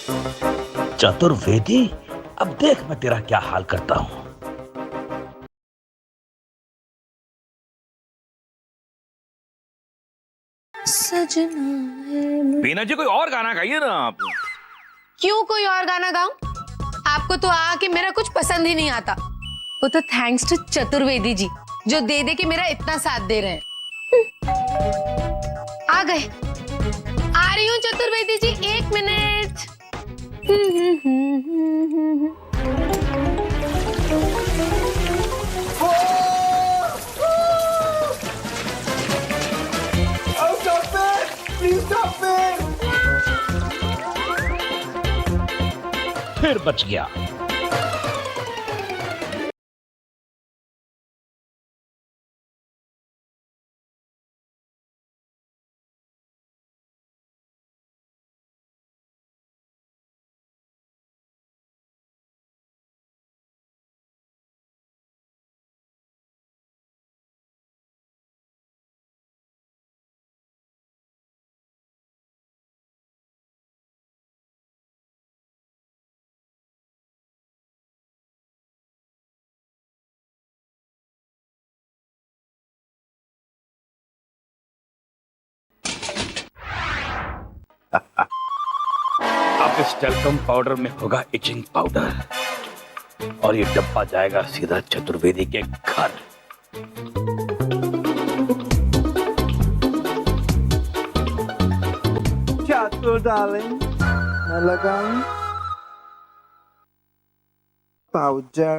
चतुर्वेदी, अब देख मैं तेरा क्या हाल करता हूं। सजना बीना जी, कोई और गाना गाइए ना आप। क्यों कोई और गाना गाऊं? आपको तो आके मेरा कुछ पसंद ही नहीं आता। वो तो थैंक्स टू चतुर्वेदी जी जो दे दे के मेरा इतना साथ दे रहे हैं। आ गए, आ रही हूँ Chaturvedi ji, 1 minute. Oh, stop it! Please stop it! फिर बच गया। अब इस टेल्कम पाउडर में होगा इचिंग पाउडर और ये डब्बा जाएगा सीधा चतुर्वेदी के घर। Chatur, darling. मैं लगाऊं पाउडर।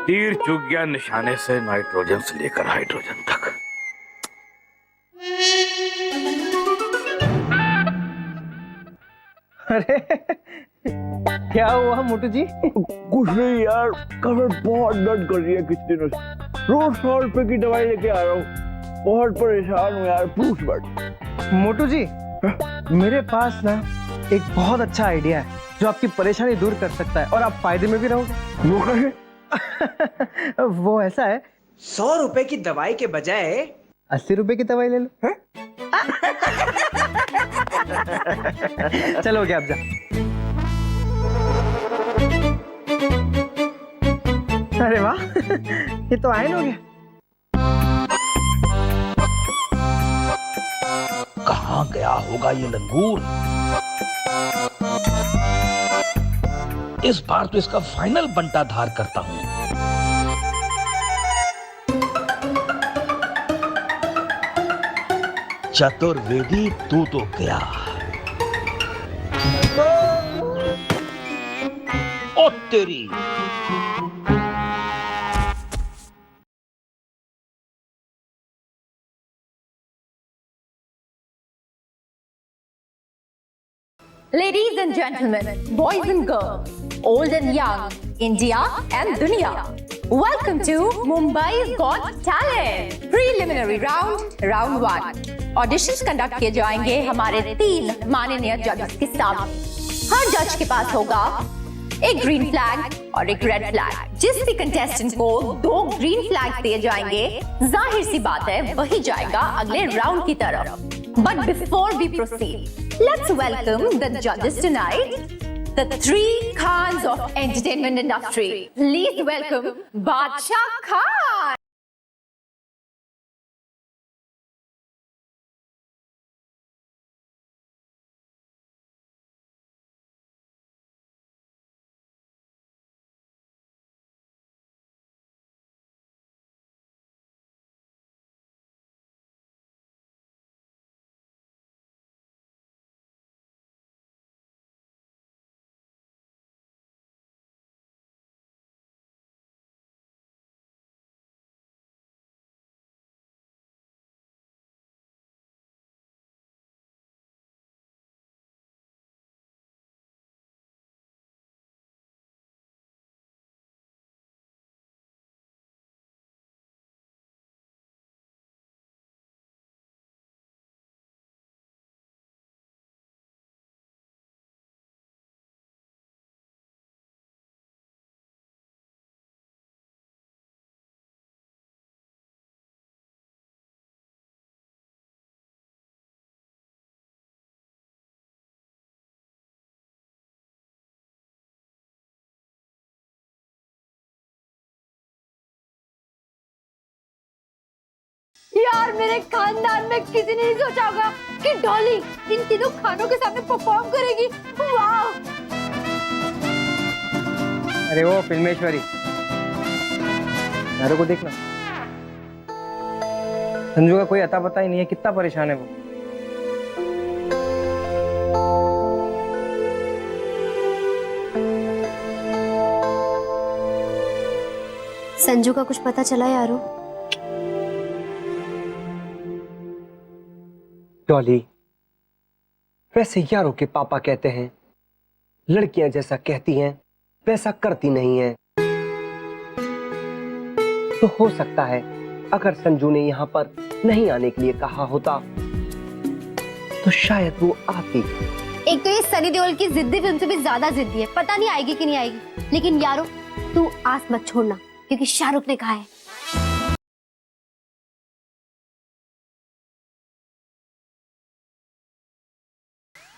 तीर चूक गया निशाने से, नाइट्रोजन से लेकर हाइड्रोजन तक। अरे क्या हुआ मोटू जी? कुछ नहीं यार, कमर बहुत दर्द कर रही है किस दिनों से। रोज 100 रुपए की दवाई लेके आ रहा हूँ, बहुत परेशान हूँ यार। पूछ मत। मोटू जी, मेरे पास ना एक बहुत अच्छा आइडिया है जो आपकी परेशानी दूर कर सकता है और आप फायदे में भी रहोगे। वो कैसे? वो ऐसा है, 100 रुपए की दवाई के बजाय 80 रुपए की दवाई ले लो। चलो क्या, आप जा। अरे वाह, ये तो आयन हो गया। कहां गया होगा ये लंगूर? इस बार तो इसका फाइनल बंटाधार करता हूं। चतुर्वेदी, तू तो गया। ओ तेरी। Ladies and gentlemen, boys and girls, old and young, India and Dunia, welcome to Mumbai's Got Talent. Preliminary round, round 1. Auditions conduct किए जाएंगे हमारे 3 माननीय जजेस के सामने। हर जज के पास होगा एक ग्रीन फ्लैग और एक रेड फ्लैग। जिस भी कंटेस्टेंट को 2 ग्रीन फ्लैग दिए जाएंगे, जाहिर सी बात है वही जाएगा अगले राउंड की तरफ। But before we proceed, let's welcome the judges tonight, the 3 Khans of entertainment industry. Please welcome Badshah Khan. यार मेरे खानदान में किसी ने नहीं सोचा होगा कि डॉली इन तीनों खानों के सामने परफॉर्म करेगी। वाह! अरे वो फिल्मेश्वरी, यारों को देखना, संजू का कोई अता पता ही नहीं है, कितना परेशान है वो। संजू का कुछ पता चला यारो? डॉली, वैसे यारों के पापा कहते हैं लड़कियां जैसा कहती हैं वैसा करती नहीं हैं। तो हो सकता है अगर संजू ने यहाँ पर नहीं आने के लिए कहा होता तो शायद वो आती। एक तो ये सनी देओल की जिद्दी फिल्म से भी ज्यादा जिद्दी है, पता नहीं आएगी कि नहीं आएगी। लेकिन यारो तू आस मत छोड़ना, क्योंकि शाहरुख ने कहा है।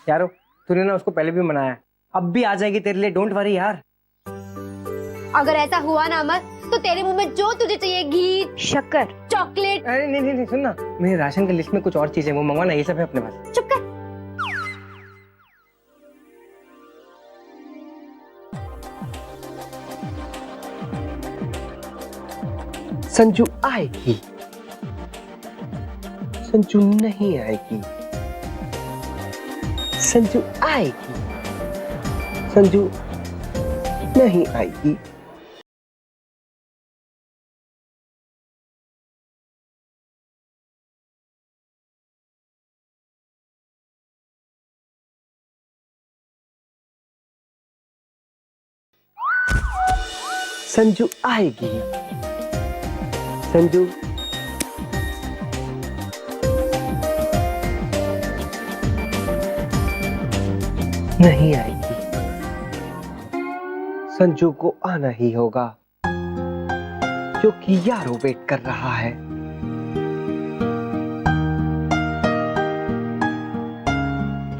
यारो तूने ना उसको पहले भी मनाया, अब भी आ जाएगी तेरे लिए, डोंट वरी यार। अगर ऐसा हुआ ना अमर, तो तेरे मुंह में जो तुझे चाहिए, घी, शक्कर, चॉकलेट। अरे नहीं नहीं नहीं, सुन ना, मेरे राशन की लिस्ट में कुछ और चीजें वो मंगवाना, ये सब है अपने पास। चुप कर। संजू आएगी, संजू नहीं आएगी, संजू आएगी, संजू नहीं आएगी। संजू आएगी, संजू नहीं आएगी। संजू को आना ही होगा, क्योंकि यारो वेट कर रहा है।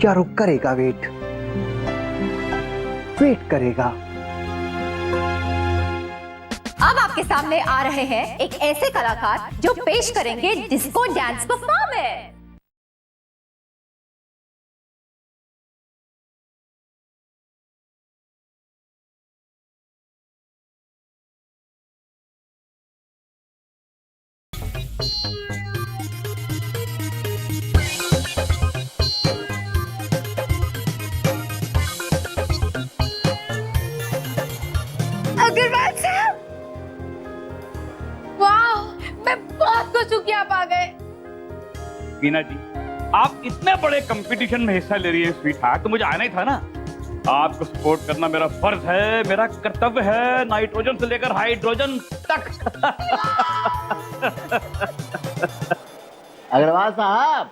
यारो करेगा वेट, वेट करेगा। अब आपके सामने आ रहे हैं एक ऐसे कलाकार जो पेश करेंगे डिस्को डांस परफॉर्मेंस। अग्रवाल साहब, वाह, मैं बहुत खुश हूँ कि आप आ गए। बीना जी, आप इतने बड़े कंपटीशन में हिस्सा ले रही है स्वीट हार्ट, तो मुझे आना ही था ना। आपको सपोर्ट करना मेरा फर्ज है, मेरा कर्तव्य है, नाइट्रोजन से लेकर हाइड्रोजन तक। अग्रवाल साहब,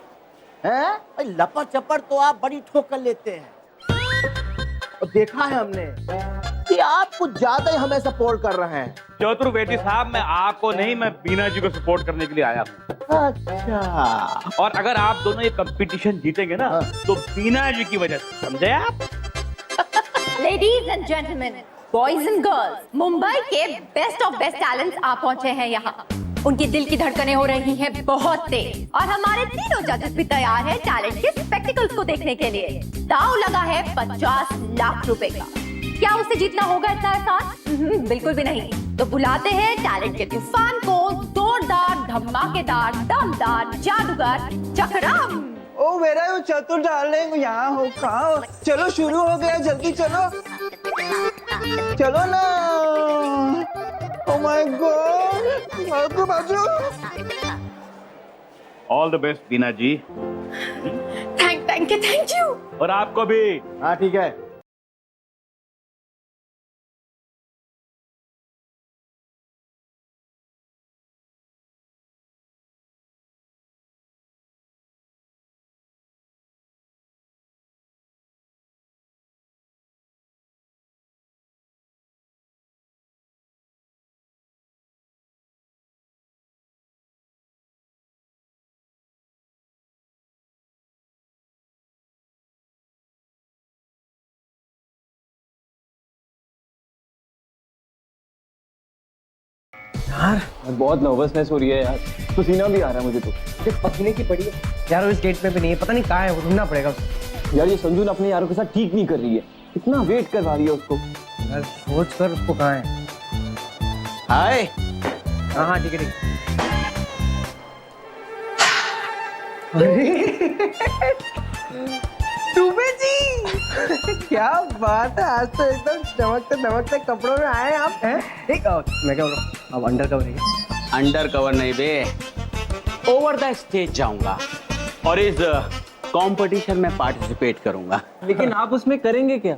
हैं? लपड़ चपड़ तो आप बड़ी ठोकर लेते हैं, और देखा है हमने कि आप कुछ ज्यादा ही हमें सपोर्ट कर रहे हैं। चतुर्वेदी साहब, मैं आपको नहीं, मैं बीना जी को सपोर्ट करने के लिए आया हूँ। अच्छा, और अगर आप दोनों ये कंपटीशन जीतेंगे ना, तो बीना जी की वजह से, समझे आप? Ladies and gentleman, boys and girls, Mumbai के बेस्ट ऑफ बेस्ट टैलेंट्स आ पहुंचे हैं यहाँ। उनकी दिल की धड़कनें हो रही हैं बहुत तेज, और हमारे तीनों जजेस भी तैयार हैं टैलेंट के स्पेक्टिकल्स को देखने के लिए। दांव लगा है 50 लाख रुपए का। क्या उसे जीतना होगा इतना आसान? बिल्कुल भी नहीं। तो बुलाते हैं टैलेंट के तूफान को, जोरदार, धमाकेदार, दमदार, जादूगर चक्रम। ओ मेरा वो चतुर डार्लिंग, यहाँ हो, कहाँ हो? चलो शुरू हो गया, जल्दी चलो, चलो ना। ओ माय गॉड, बाजू बाजू। All the best Beena ji. Thank you. और आपको भी। हाँ ठीक है। यार बहुत नर्वसनेस हो रही है यार, पसीना भी आ रहा है मुझे तो। ये पसीने की पड़ी है यार, वो इस गेट पे भी नहीं है, पता नहीं कहाँ है, वो ढूंढना पड़ेगा उसको। यार ये संजू अपने यारों के साथ ठीक नहीं कर रही है, इतना वेट करवा रही है उसको। यार सोच कर उसको कहाँ है। हाय। हाँ ठीक है ठीक है। दुबे जी क्या बात है, आज तो एकदम चमकते दमकते कपड़ों में आए आप हैं। एक मैं क्या बोल रहा हूँ, अब अंडर कवर है। अंडर कवर नहीं बे, ओवर द स्टेज जाऊंगा और इस कंपटीशन में पार्टिसिपेट करूंगा। लेकिन आप उसमें करेंगे क्या?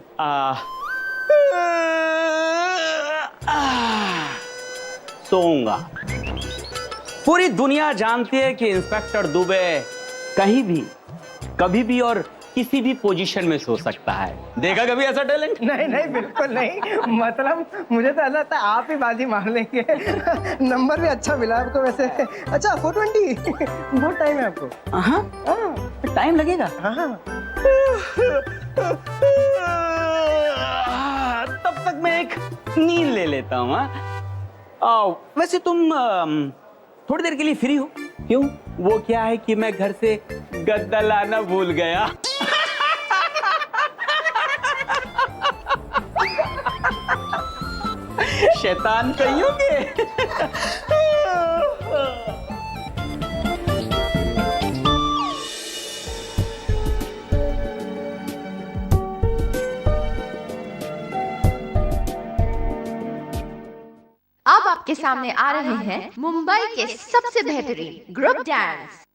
सोऊंगा। पूरी दुनिया जानती है कि इंस्पेक्टर दुबे कहीं भी, कभी भी और किसी भी पोजीशन में सो सकता है। देखा कभी ऐसा टैलेंट? नहीं नहीं बिल्कुल नहीं, मतलब मुझे तो ऐसा लगता है आप ही बाजी मार लेंगे। नंबर भी अच्छा मिला आपको वैसे। अच्छा 420 बहुत टाइम है आपको। हाँ टाइम लगेगा। तब तक मैं एक नींद ले लेता हूँ। वैसे तुम थोड़ी देर के लिए फ्री हो? क्यों? वो क्या है कि मैं घर से गद्दा लाना भूल गया। शैतान कहियोगे। अब आपके सामने आ रहे हैं मुंबई के सबसे बेहतरीन ग्रुप डांस।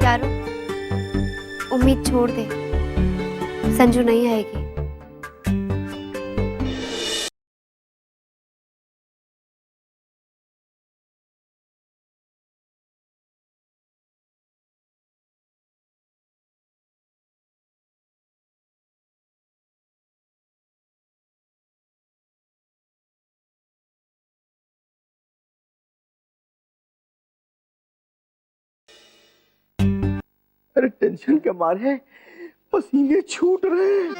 यारो उम्मीद छोड़ दे, संजू नहीं आएगी। अरे टेंशन के मारे पसीने छूट रहे हैं।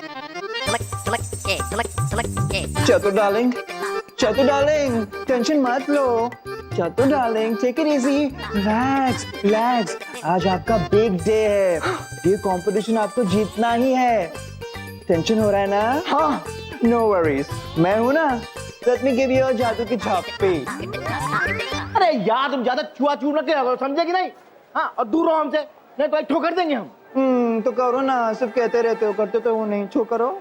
चतुर डार्लिंग, चतुर डार्लिंग, टेंशन मत लो। Chatur darling, take it easy, relax relax. आज आपका बिग डे है, ये कंपटीशन आपको जीतना ही है। टेंशन हो रहा है ना? हाँ, नो वरीज, मैं हूं ना। लेट मी गिव यू जादू की झापड़ी। अरे यार तुम ज्यादा छुआ छू न किया करो, समझे कि नहीं? हाँ, और दूर रहो हमसे, नहीं तो ठोकर देंगे हम। तो करो ना, सिर्फ कहते रहते हो, करते तो वो नहीं। छो करो।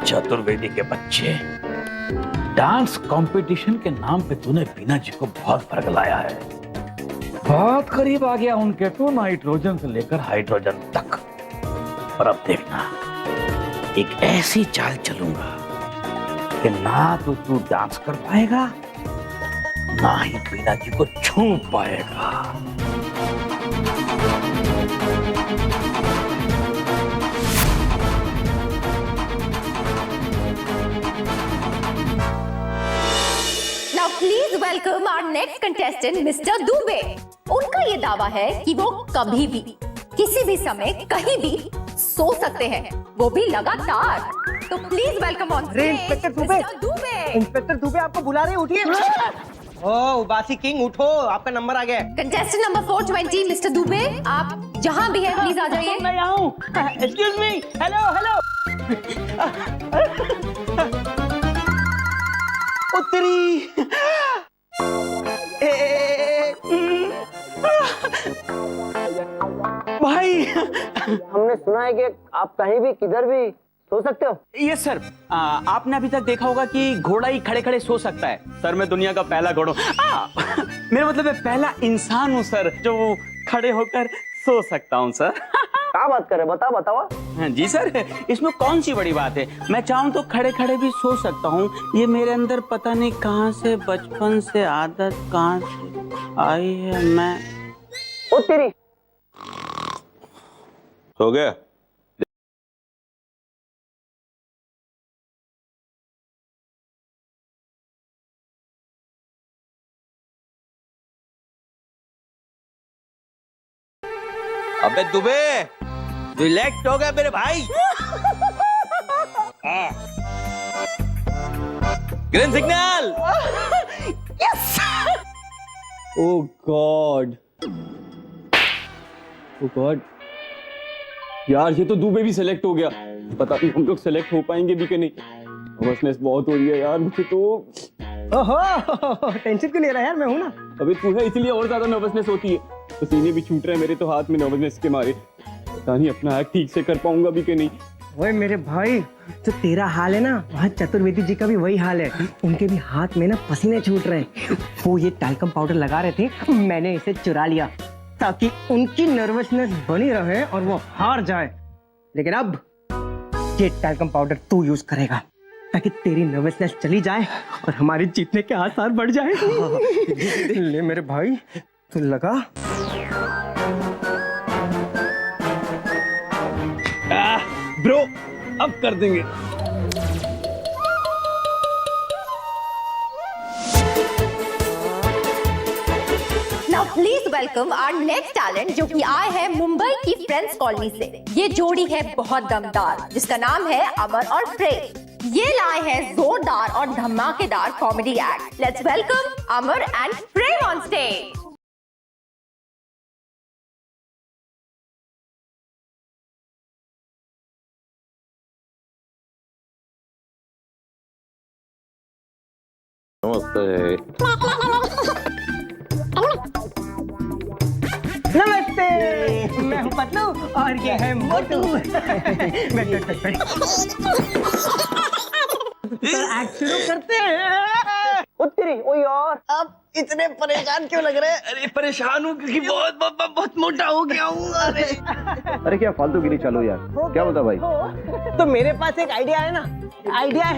चतुर्वेदी के बच्चे, डांस कंपटीशन के नाम पे तूने बीना जी को बहुत फर्क लाया है। बहुत करीब आ गया उनके तो, नाइट्रोजन से लेकर हाइड्रोजन तक। और अब देखना, एक ऐसी चाल चलूंगा कि ना तो तू डांस कर पाएगा, ना ही बीना जी को छू पाएगा। Now please welcome our next contestant, Mr. Dubey. उनका ये दावा है कि वो कभी भी, किसी भी समय, कहीं भी सो सकते हैं, वो भी लगातार। तो प्लीज वेलकम ऑन अरे इंस्पेक्टर दुबे, इंस्पेक्टर दुबे आपको बुला रहे हैं, उठिए। ओ उबासी किंग, उठो, आपका नंबर आ गया। कंटेस्टेंट नंबर 420 मिस्टर दुबे, आप जहां भी हैं प्लीज आ जाइए। मैं आऊं। Excuse me, hello hello. उत्तरी भाई हमने सुना है कि आप कहीं भी किधर भी सो सकते हो। यस सर, आपने अभी तक देखा होगा कि घोड़ा ही खड़े खड़े सो सकता है। सर मैं दुनिया का पहला घोड़ा, मेरा मतलब है पहला इंसान हूँ सर, जो खड़े होकर सो सकता हूँ सर। क्या बात कर रहे, बताओ बताओ। जी सर, इसमें कौन सी बड़ी बात है। मैं चाहूँ तो खड़े खड़े भी सो सकता हूँ। ये मेरे अंदर पता नहीं कहाँ से बचपन से आदत कहाँ से आई है। मैं ओ तेरी सो गया। अबे दुबे, रिलैक्स हो गया मेरे भाई। Green signal. Oh god, oh god यार, ये तो दुबे भी सेलेक्ट हो गया। पता नहीं हम लोग सेलेक्ट हो पाएंगे भी कि नहीं। नर्वसनेस बहुत हो रही है यार मुझे तो। ओहो, टेंशन क्यों ले रहा है यार, मैं हूं ना। अबे तू है इसलिए और ज्यादा नर्वसनेस होती है। पसीने भी छूट रहे हैं मेरे तो हाथ में नर्वसनेस के मारे। पता नहीं अपना एक्ट ठीक से कर पाऊंगा भी कि नहीं। ओए मेरे भाई, तो तेरा हाल है ना, वहाँ चतुर्वेदी जी का भी वही हाल है। उनके भी हाथ में ना पसीने छूट रहे हैं। वो ये टैल्कम पाउडर लगा रहे थे, मैंने इसे चुरा लिया ताकि उनकी नर्वसनेस बनी रहे और वो हार जाए। लेकिन अब ये टैल्कम पाउडर तू यूज करेगा ताकि तेरी नर्वसनेस चली जाए और हमारे जीतने के आसार बढ़ जाए। ले मेरे भाई, तू लगा। ब्रो अब कर देंगे। Now please welcome our next talent जो कि आए हैं मुंबई की फ्रेंड्स कॉलोनी से। ये जोड़ी है बहुत दमदार जिसका नाम है अमर और प्रेम। ये लाए हैं जोरदार और धमाकेदार comedy act. Let's welcome Amar and Prem on stage. नमस्ते, मैं हूं पतलू और ये है मोटू। बैठ। एक्ट शुरू करते हैं। ओ तेरी, ओ यार, आप इतने परेशान क्यों लग रहे हैं? अरे परेशान हूँ क्योंकि बहुत मोटा हो गया हूँ। अरे क्या फालतू गिरी, चलो यार। क्या बोलता भाई? तो मेरे पास एक आइडिया है ना। आइडिया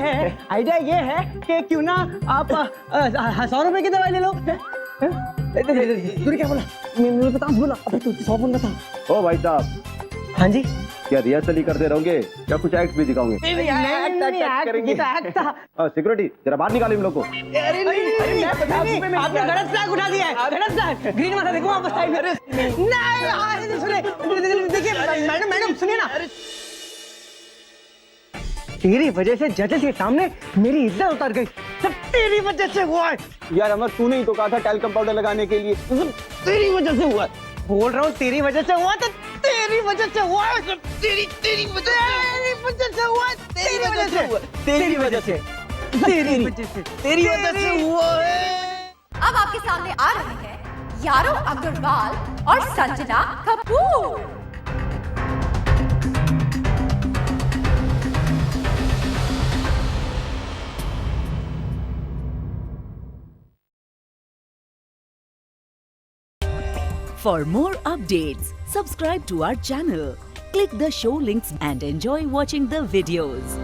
ये है कि क्यों ना आप 100 रुपए की दवाई ले लो। तूने क्या बोला? मैंने 50 बोला। अबे तू 100 बोल रहा था। ओ भाई साहब, हाँ जी। क्या रिहर्सल ही करते रहोगे या कुछ एक्ट भी दिखाओगे? एक्ट था। सिक्योरिटी जरा बाहर निकालो इन लोग को। आपने गलत फ्लैग उठा दिया है। गलत फ्लैग, ग्रीन वाला देखो वापस साइड में। नहीं सुनिए, देखिए मैडम सुनिए ना। तेरी वजह से जजेस के सामने मेरी इज्जत उतर गई। सब तेरी वजह से हुआ है। यार अमर, तूने ही तो कहा था टैल्कम पाउडर लगाने के लिए। तेरी वजह से हुआ। बोल रहा हूँ तेरी वजह से हुआ, तो तेरी वजह से हुआ। तेरी वजह से हुआ। तेरी वजह से हुआ है। अब आपके सामने आ रहे हैं यारो अग्रवाल और Sanjana Kapoor. For more updates, subscribe to our channel, click the show links and enjoy watching the videos.